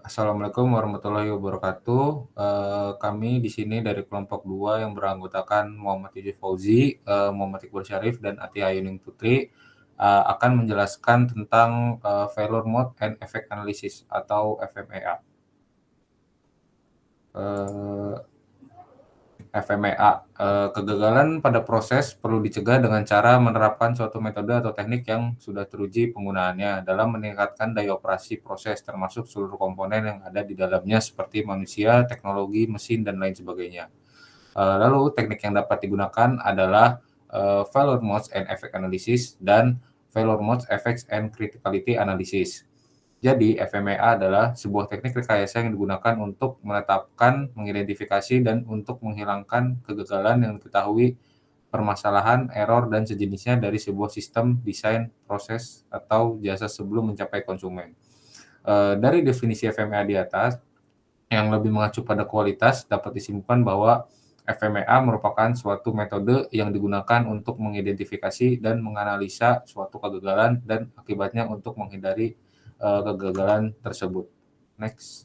Assalamualaikum warahmatullahi wabarakatuh. Kami di sini dari kelompok 2 yang beranggotakan Muhammad Yusuf Fauzi, Muhammad Iqbal Syarif, dan Atia Yuning Putri, akan menjelaskan tentang Failure Mode and Effect Analysis atau FMEA. Kegagalan pada proses perlu dicegah dengan cara menerapkan suatu metode atau teknik yang sudah teruji penggunaannya dalam meningkatkan daya operasi proses, termasuk seluruh komponen yang ada di dalamnya seperti manusia, teknologi, mesin, dan lain sebagainya. Lalu teknik yang dapat digunakan adalah Failure Modes and Effect Analysis dan Failure Modes, Effects, and Criticality Analysis. Jadi, FMEA adalah sebuah teknik rekayasa yang digunakan untuk menetapkan, mengidentifikasi, dan untuk menghilangkan kegagalan yang diketahui, permasalahan, error, dan sejenisnya dari sebuah sistem, desain, proses, atau jasa sebelum mencapai konsumen. Dari definisi FMEA di atas, yang lebih mengacu pada kualitas, dapat disimpulkan bahwa FMEA merupakan suatu metode yang digunakan untuk mengidentifikasi dan menganalisa suatu kegagalan dan akibatnya untuk menghindari kegagalan tersebut. Next.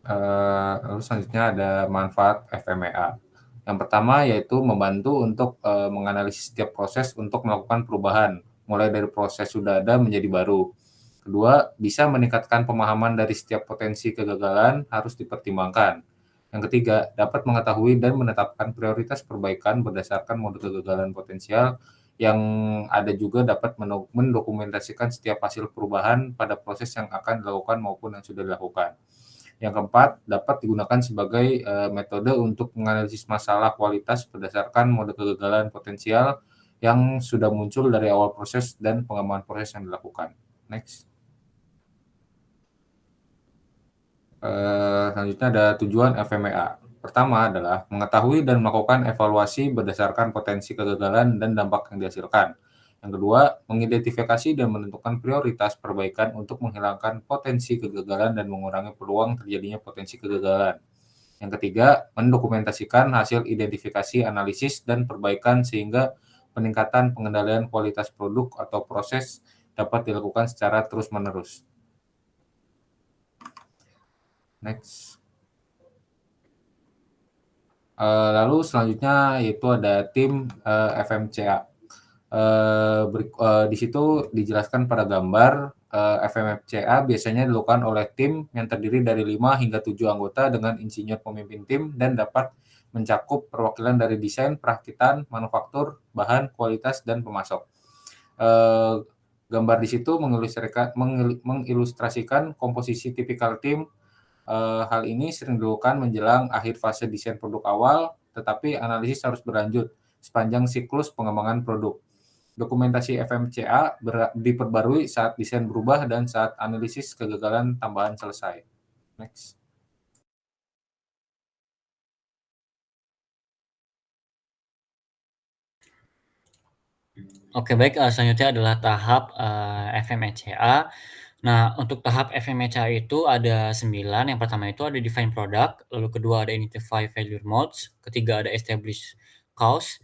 Lalu selanjutnya ada manfaat FMEA. Yang pertama yaitu membantu untuk menganalisis setiap proses untuk melakukan perubahan, mulai dari proses sudah ada menjadi baru. Kedua, bisa meningkatkan pemahaman dari setiap potensi kegagalan harus dipertimbangkan. Yang ketiga, dapat mengetahui dan menetapkan prioritas perbaikan berdasarkan mode kegagalan potensial yang ada juga dapat mendokumentasikan setiap hasil perubahan pada proses yang akan dilakukan maupun yang sudah dilakukan. Yang keempat, dapat digunakan sebagai metode untuk menganalisis masalah kualitas berdasarkan mode kegagalan potensial yang sudah muncul dari awal proses dan pengembangan proses yang dilakukan. Next. Selanjutnya ada tujuan FMEA. Pertama adalah mengetahui dan melakukan evaluasi berdasarkan potensi kegagalan dan dampak yang dihasilkan. Yang kedua, mengidentifikasi dan menentukan prioritas perbaikan untuk menghilangkan potensi kegagalan dan mengurangi peluang terjadinya potensi kegagalan. Yang ketiga, mendokumentasikan hasil identifikasi, analisis, dan perbaikan sehingga peningkatan pengendalian kualitas produk atau proses dapat dilakukan secara terus-menerus. Next. Lalu selanjutnya yaitu ada tim FMCA. Di situ dijelaskan pada gambar FMCA biasanya dilakukan oleh tim yang terdiri dari 5 hingga 7 anggota dengan insinyur pemimpin tim dan dapat mencakup perwakilan dari desain, perakitan, manufaktur, bahan, kualitas, dan pemasok. Gambar di situ mengilustrasikan komposisi tipikal tim. Hal ini sering dilakukan menjelang akhir fase desain produk awal, tetapi analisis harus berlanjut sepanjang siklus pengembangan produk. Dokumentasi FMCA diperbarui saat desain berubah dan saat analisis kegagalan tambahan selesai. Next. Oke, baik, selanjutnya adalah tahap FMECA. Nah, untuk tahap FMECA itu ada 9. Yang pertama itu ada define product, lalu kedua ada identify failure modes, ketiga ada establish cause,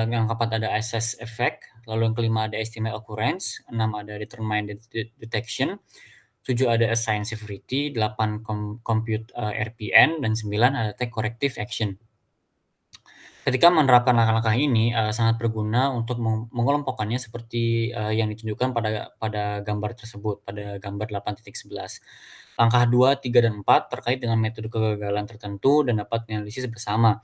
yang keempat ada assess effect, lalu yang kelima ada estimate occurrence, 6 ada determine detection, 7 ada assign severity, 8 compute RPN, dan 9 ada take corrective action. Ketika menerapkan langkah-langkah ini, sangat berguna untuk mengelompokkannya seperti, yang ditunjukkan pada gambar tersebut, pada gambar 8.11. Langkah 2, 3, dan 4 terkait dengan metode kegagalan tertentu dan dapat dianalisis bersama.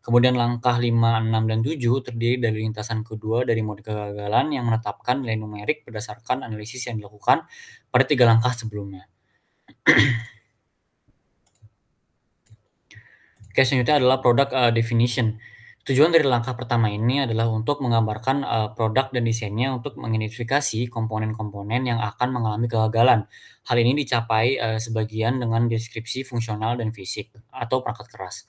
Kemudian langkah 5, 6, dan 7 terdiri dari lintasan kedua dari mode kegagalan yang menetapkan nilai numerik berdasarkan analisis yang dilakukan pada 3 langkah sebelumnya. Oke, selanjutnya adalah product definition. Tujuan dari langkah pertama ini adalah untuk menggambarkan produk dan desainnya untuk mengidentifikasi komponen-komponen yang akan mengalami kegagalan. Hal ini dicapai sebagian dengan deskripsi fungsional dan fisik atau perangkat keras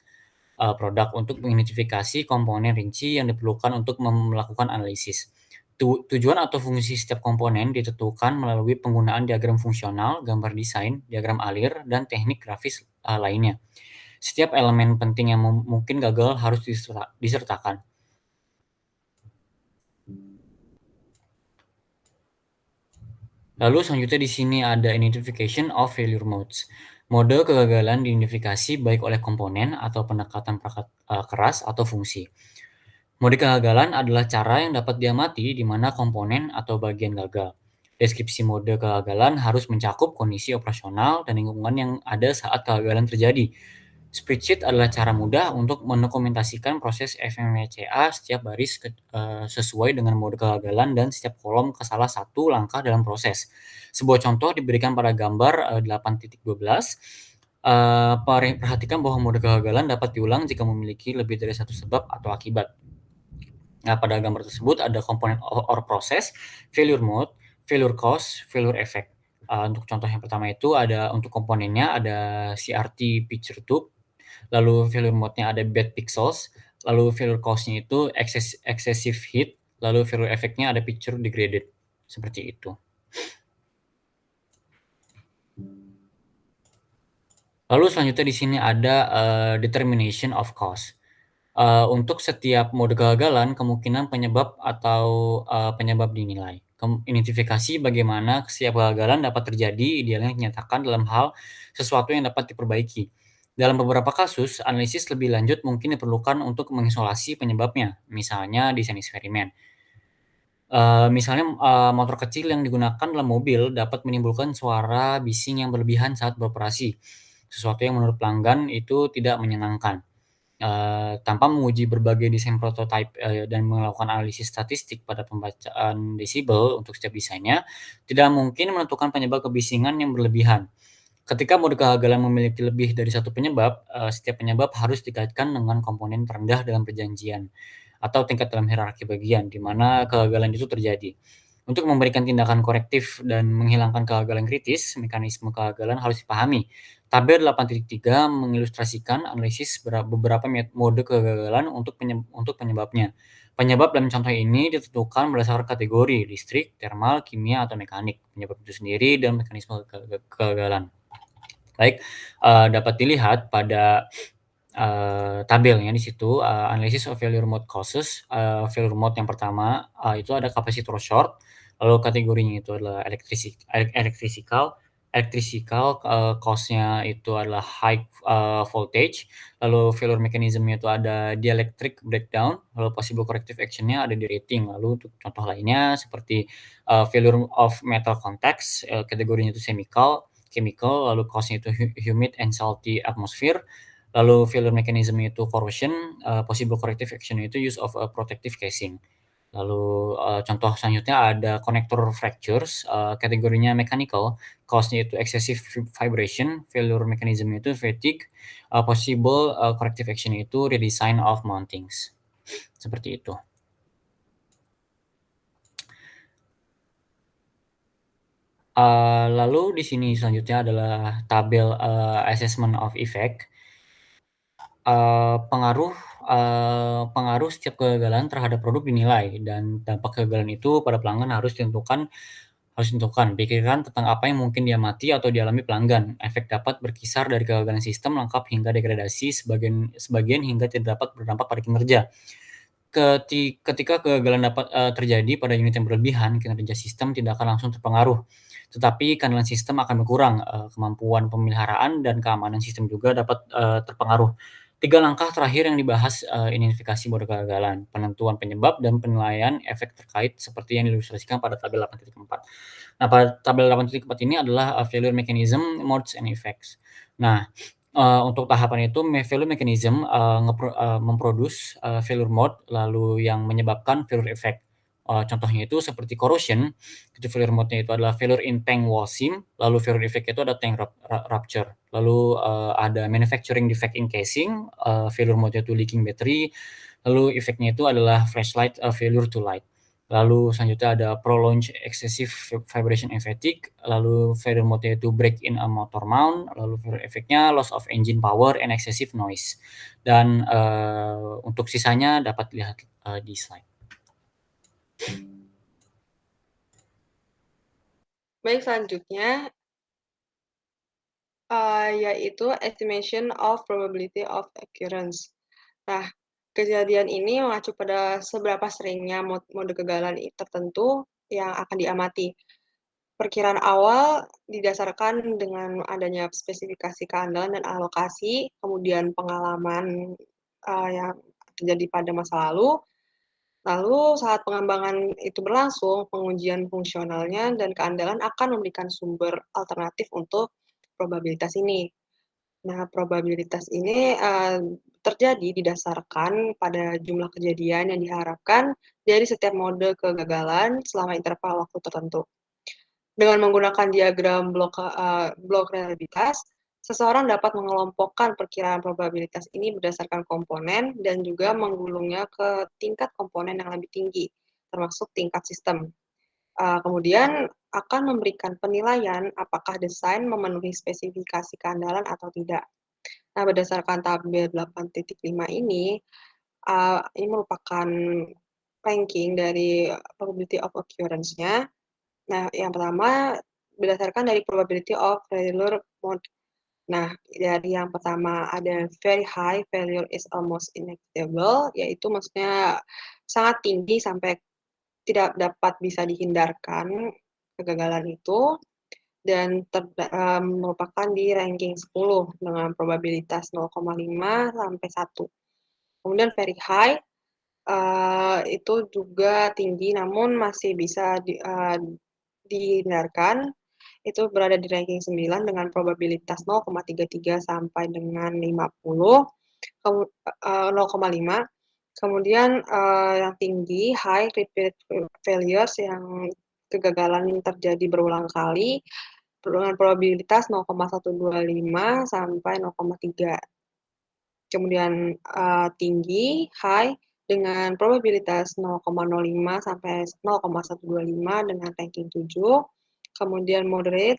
produk untuk mengidentifikasi komponen rinci yang diperlukan untuk melakukan analisis. Tujuan atau fungsi setiap komponen ditentukan melalui penggunaan diagram fungsional, gambar desain, diagram alir, dan teknik grafis lainnya. Setiap elemen penting yang mungkin gagal harus disertakan. Lalu selanjutnya di sini ada identification of failure modes. Mode kegagalan diidentifikasi baik oleh komponen atau pendekatan perangkat keras atau fungsi. Mode kegagalan adalah cara yang dapat diamati di mana komponen atau bagian gagal. Deskripsi mode kegagalan harus mencakup kondisi operasional dan lingkungan yang ada saat kegagalan terjadi. Spreadsheet adalah cara mudah untuk mendokumentasikan proses FMECA setiap baris sesuai dengan mode kegagalan dan setiap kolom ke salah satu langkah dalam proses. Sebuah contoh diberikan pada gambar 8.12. Perhatikan bahwa mode kegagalan dapat diulang jika memiliki lebih dari satu sebab atau akibat. Nah, pada gambar tersebut ada komponen or proses, failure mode, failure cause, failure effect. Untuk contoh yang pertama itu ada untuk komponennya ada CRT picture tube, lalu failure mode-nya ada bad pixels, lalu failure cause-nya itu excessive heat, lalu failure effect-nya ada picture degraded. Seperti itu. Lalu selanjutnya di sini ada determination of cause. Untuk setiap mode kegagalan, kemungkinan penyebab atau penyebab dinilai. Identifikasi bagaimana setiap kegagalan dapat terjadi idealnya dinyatakan dalam hal sesuatu yang dapat diperbaiki. Dalam beberapa kasus, analisis lebih lanjut mungkin diperlukan untuk mengisolasi penyebabnya, misalnya desain eksperimen. Misalnya, motor kecil yang digunakan dalam mobil dapat menimbulkan suara bising yang berlebihan saat beroperasi, sesuatu yang menurut pelanggan itu tidak menyenangkan. Tanpa menguji berbagai desain prototipe, dan melakukan analisis statistik pada pembacaan desibel untuk setiap desainnya, tidak mungkin menentukan penyebab kebisingan yang berlebihan. Ketika mode kegagalan memiliki lebih dari satu penyebab, setiap penyebab harus dikaitkan dengan komponen terendah dalam perjanjian atau tingkat dalam hierarki bagian, di mana kegagalan itu terjadi. Untuk memberikan tindakan korektif dan menghilangkan kegagalan kritis, mekanisme kegagalan harus dipahami. Tabel 8.3 mengilustrasikan analisis beberapa mode kegagalan untuk penyebabnya. Penyebab dalam contoh ini ditentukan berdasarkan kategori listrik, termal, kimia, atau mekanik. Penyebab itu sendiri dan mekanisme kegagalan. Baik, dapat dilihat pada tabelnya di situ, analysis of failure mode causes, failure mode yang pertama, itu ada capacitor short, lalu kategorinya itu adalah electrical, cause-nya itu adalah high, voltage, lalu failure mechanism-nya itu ada dielectric breakdown, lalu possible corrective action-nya ada di rating. Lalu untuk contoh lainnya seperti, failure of metal contacts, kategorinya itu chemical, lalu cause-nya itu humid and salty atmosphere, lalu failure mechanism itu corrosion, possible corrective action itu use of a protective casing. Lalu, contoh selanjutnya ada connector fractures, kategorinya mechanical, cause-nya itu excessive vibration, failure mechanism itu fatigue, possible, corrective action itu redesign of mountings. Seperti itu. Lalu di sini selanjutnya adalah tabel, assessment of effect. Pengaruh setiap kegagalan terhadap produk dinilai dan dampak kegagalan itu pada pelanggan harus ditentukan. Pikirkan tentang apa yang mungkin diamati atau dialami pelanggan. Efek dapat berkisar dari kegagalan sistem lengkap hingga degradasi, sebagian hingga tidak dapat berdampak pada kinerja. Ketika kegagalan dapat terjadi pada unit yang berlebihan, kinerja sistem tidak akan langsung terpengaruh, tetapi keandalan sistem akan berkurang, kemampuan pemeliharaan dan keamanan sistem juga dapat terpengaruh. 3 langkah terakhir yang dibahas, identifikasi mode kegagalan, penentuan penyebab, dan penilaian efek terkait seperti yang diilustrasikan pada tabel 8.4. Nah, pada tabel 8.4 ini adalah, failure mechanism, modes, and effects. Nah, untuk tahapan itu failure mechanism, memproduce, failure mode, lalu yang menyebabkan failure effect. Contohnya itu seperti corrosion, itu failure mode-nya itu adalah failure in tank wall seam, lalu failure effect itu ada tank rupture. Lalu, ada manufacturing defect in casing, failure mode-nya itu leaking battery, lalu efeknya itu adalah flashlight, failure to light. Lalu selanjutnya ada prolonged excessive vibration and fatigue, lalu failure mode-nya itu break in a motor mount, lalu failure effect-nya loss of engine power and excessive noise. Dan, untuk sisanya dapat dilihat, di slide. Baik, selanjutnya, yaitu estimation of probability of occurrence. Nah, kejadian ini mengacu pada seberapa seringnya mode kegagalan tertentu yang akan diamati. Perkiraan awal didasarkan dengan adanya spesifikasi keandalan dan alokasi, kemudian pengalaman, yang terjadi pada masa lalu. Lalu saat pengembangan itu berlangsung, pengujian fungsionalnya dan keandalan akan memberikan sumber alternatif untuk probabilitas ini. Nah, probabilitas ini, terjadi didasarkan pada jumlah kejadian yang diharapkan dari setiap mode kegagalan selama interval waktu tertentu. Dengan menggunakan diagram blok reliabilitas, seseorang dapat mengelompokkan perkiraan probabilitas ini berdasarkan komponen dan juga menggulungnya ke tingkat komponen yang lebih tinggi, termasuk tingkat sistem. Kemudian akan memberikan penilaian apakah desain memenuhi spesifikasi keandalan atau tidak. Nah, berdasarkan tabel 8.5 ini merupakan ranking dari probability of occurrence-nya. Nah, yang pertama berdasarkan dari probability of failure mode. Nah, dari yang pertama ada very high, failure is almost inevitable, yaitu maksudnya sangat tinggi sampai tidak dapat bisa dihindarkan kegagalan itu dan merupakan di ranking 10 dengan probabilitas 0,5 sampai 1. Kemudian very high, itu juga tinggi namun masih bisa dihindarkan, itu berada di ranking 9 dengan probabilitas 0,33 sampai dengan 50, 0,5. Kemudian, yang tinggi high repeat failures yang kegagalan yang terjadi berulang kali dengan probabilitas 0,125 sampai 0,3. Kemudian, tinggi high dengan probabilitas 0,05 sampai 0,125 dengan ranking 7. Kemudian moderate,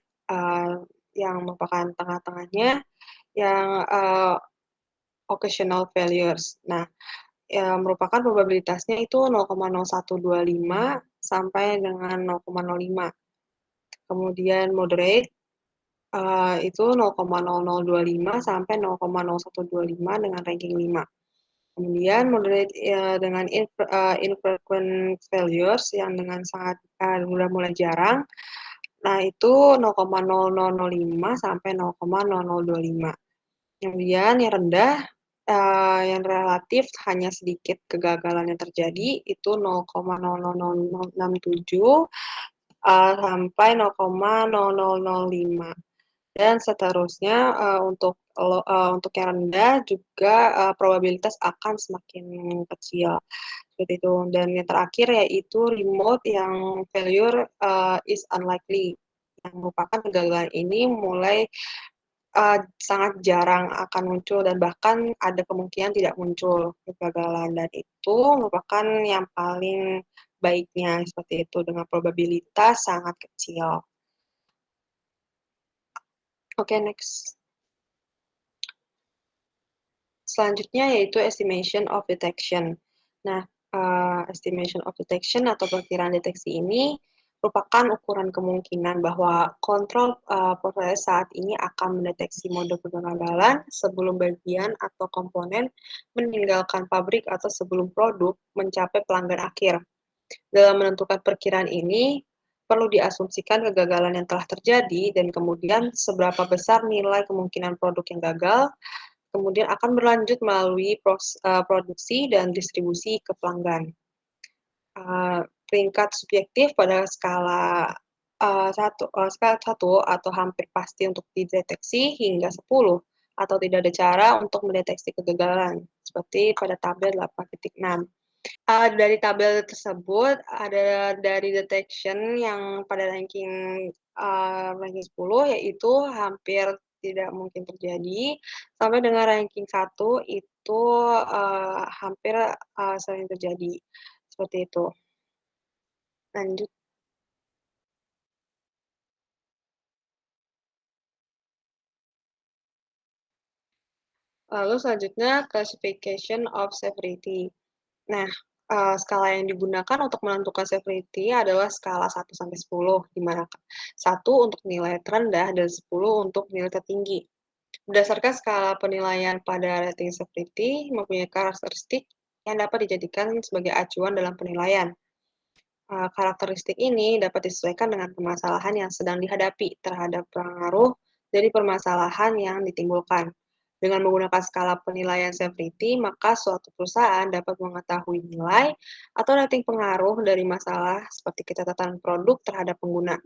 yang merupakan tengah-tengahnya yang, occasional failures. Nah, merupakan probabilitasnya itu 0,0125 sampai dengan 0,05. Kemudian moderate, itu 0,0025 sampai 0,0125 dengan ranking 5. Kemudian moderate, dengan infrequent failures yang dengan sangat, udah mulai jarang. Nah, itu 0,0005 sampai 0,0025. Kemudian yang rendah, yang relatif hanya sedikit kegagalan yang terjadi itu 0,00067, sampai 0,0005 dan seterusnya, untuk yang rendah juga, probabilitas akan semakin kecil, seperti itu. Dan yang terakhir yaitu remote yang failure, is unlikely, yang merupakan kegagalan ini mulai sangat jarang akan muncul dan bahkan ada kemungkinan tidak muncul kegagalan dan itu merupakan yang paling baiknya seperti itu dengan probabilitas sangat kecil. Oke, next. Selanjutnya yaitu estimation of detection. Nah, estimation of detection atau perkiraan deteksi ini merupakan ukuran kemungkinan bahwa kontrol, proses saat ini akan mendeteksi mode kegagalan sebelum bagian atau komponen meninggalkan pabrik atau sebelum produk mencapai pelanggan akhir. Dalam menentukan perkiraan ini, perlu diasumsikan kegagalan yang telah terjadi dan kemudian seberapa besar nilai kemungkinan produk yang gagal, kemudian akan berlanjut melalui produksi dan distribusi ke pelanggan. Peringkat subjektif pada skala, 1 atau hampir pasti untuk dideteksi hingga 10 atau tidak ada cara untuk mendeteksi kegagalan, seperti pada tabel 8.6. Dari tabel tersebut ada dari detection yang pada ranking 10 yaitu hampir tidak mungkin terjadi, sampai dengan ranking 1 itu, hampir, sering terjadi, seperti itu. Lanjut. Lalu selanjutnya classification of severity. Nah, skala yang digunakan untuk menentukan severity adalah skala 1 sampai 10, di mana 1 untuk nilai terendah dan 10 untuk nilai tertinggi. Berdasarkan skala penilaian pada rating severity mempunyai karakteristik yang dapat dijadikan sebagai acuan dalam penilaian. Karakteristik ini dapat disesuaikan dengan permasalahan yang sedang dihadapi terhadap pengaruh dari permasalahan yang ditimbulkan. Dengan menggunakan skala penilaian severity, maka suatu perusahaan dapat mengetahui nilai atau rating pengaruh dari masalah seperti kecacatan produk terhadap pengguna.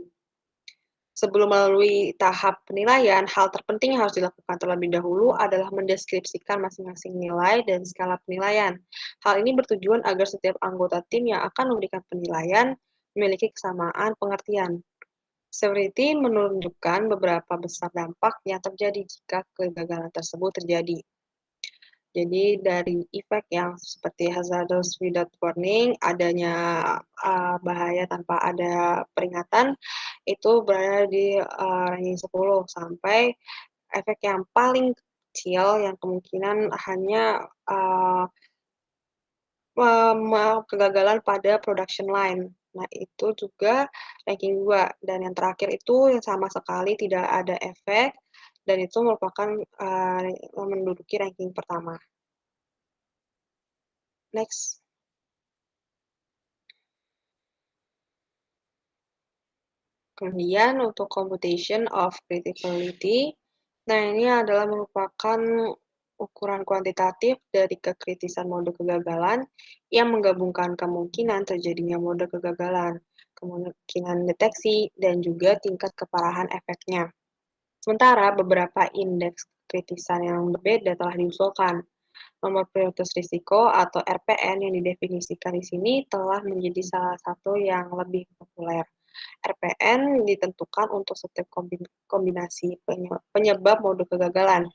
Sebelum melalui tahap penilaian, hal terpenting yang harus dilakukan terlebih dahulu adalah mendeskripsikan masing-masing nilai dan skala penilaian. Hal ini bertujuan agar setiap anggota tim yang akan memberikan penilaian memiliki kesamaan pengertian. Severity menunjukkan beberapa besar dampak yang terjadi jika kegagalan tersebut terjadi. Jadi dari efek yang seperti hazardous without warning, adanya bahaya tanpa ada peringatan, itu berada di ranking 10 sampai efek yang paling kecil yang kemungkinan hanya kegagalan pada production line. Nah, itu juga ranking 2 dan yang terakhir itu yang sama sekali tidak ada efek dan itu merupakan menduduki ranking pertama. Next. Kemudian untuk computation of criticality, nah ini adalah merupakan ukuran kuantitatif dari kekritisan mode kegagalan yang menggabungkan kemungkinan terjadinya mode kegagalan, kemungkinan deteksi, dan juga tingkat keparahan efeknya. Sementara beberapa indeks kritisan yang berbeda telah diusulkan. Nomor prioritas risiko atau RPN yang didefinisikan di sini telah menjadi salah satu yang lebih populer. RPN ditentukan untuk setiap kombinasi penyebab mode kegagalan.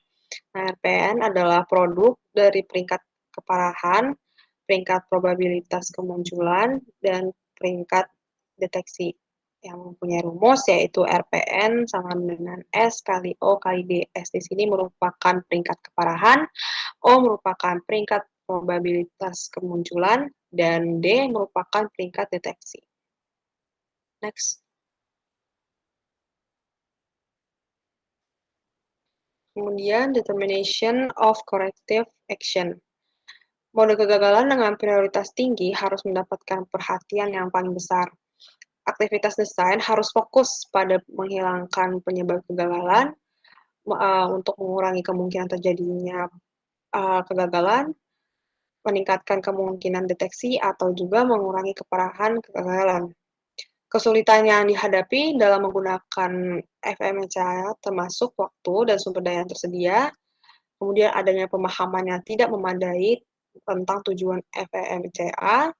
Nah, RPN adalah produk dari peringkat keparahan, peringkat probabilitas kemunculan, dan peringkat deteksi. Yang mempunyai rumus yaitu RPN sama dengan S kali O kali D. S di sini merupakan peringkat keparahan, O merupakan peringkat probabilitas kemunculan, dan D merupakan peringkat deteksi. Next. Kemudian determination of corrective action. Mode kegagalan dengan prioritas tinggi harus mendapatkan perhatian yang paling besar. Aktivitas desain harus fokus pada menghilangkan penyebab kegagalan, untuk mengurangi kemungkinan terjadinya kegagalan, meningkatkan kemungkinan deteksi, atau juga mengurangi keparahan kegagalan. Kesulitan yang dihadapi dalam menggunakan FMCA termasuk waktu dan sumber daya yang tersedia, kemudian adanya pemahaman yang tidak memadai tentang tujuan FMCA,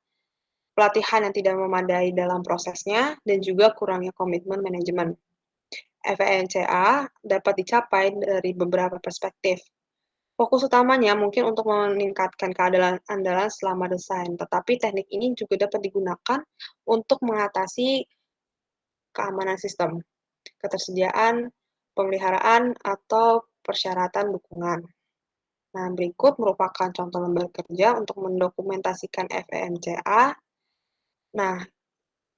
pelatihan yang tidak memadai dalam prosesnya, dan juga kurangnya komitmen manajemen. FMCA dapat dicapai dari beberapa perspektif. Fokus utamanya mungkin untuk meningkatkan keandalan selama desain, tetapi teknik ini juga dapat digunakan untuk mengatasi keamanan sistem, ketersediaan, pemeliharaan, atau persyaratan dukungan. Nah, berikut merupakan contoh lembar kerja untuk mendokumentasikan FMCA. Nah,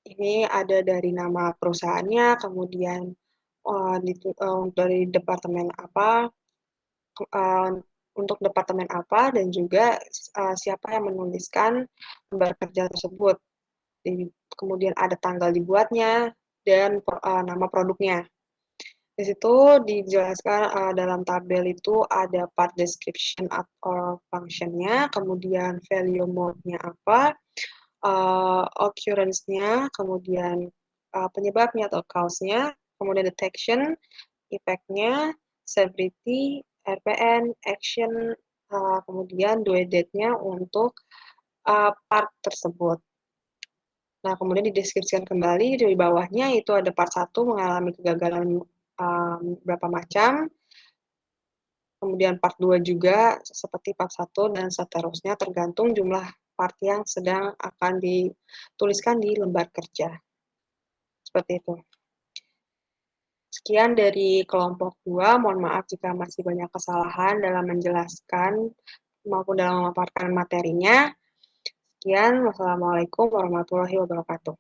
ini ada dari nama perusahaannya, kemudian dari departemen apa, untuk departemen apa, dan juga siapa yang menuliskan lembar kerja tersebut. Kemudian ada tanggal dibuatnya dan nama produknya. Di situ dijelaskan dalam tabel itu ada part description atau function-nya, kemudian value mode-nya apa, occurrence-nya, kemudian penyebabnya atau cause-nya, kemudian detection, effect-nya, severity, RPN, action, kemudian due date-nya untuk part tersebut. Nah, kemudian dideskripsikan kembali di bawahnya itu ada part 1 mengalami kegagalan berapa macam, kemudian part 2 juga seperti part 1 dan seterusnya tergantung jumlah part yang sedang akan dituliskan di lembar kerja. Seperti itu. Sekian dari kelompok 2, mohon maaf jika masih banyak kesalahan dalam menjelaskan maupun dalam memaparkan materinya. Sekian, wassalamualaikum warahmatullahi wabarakatuh.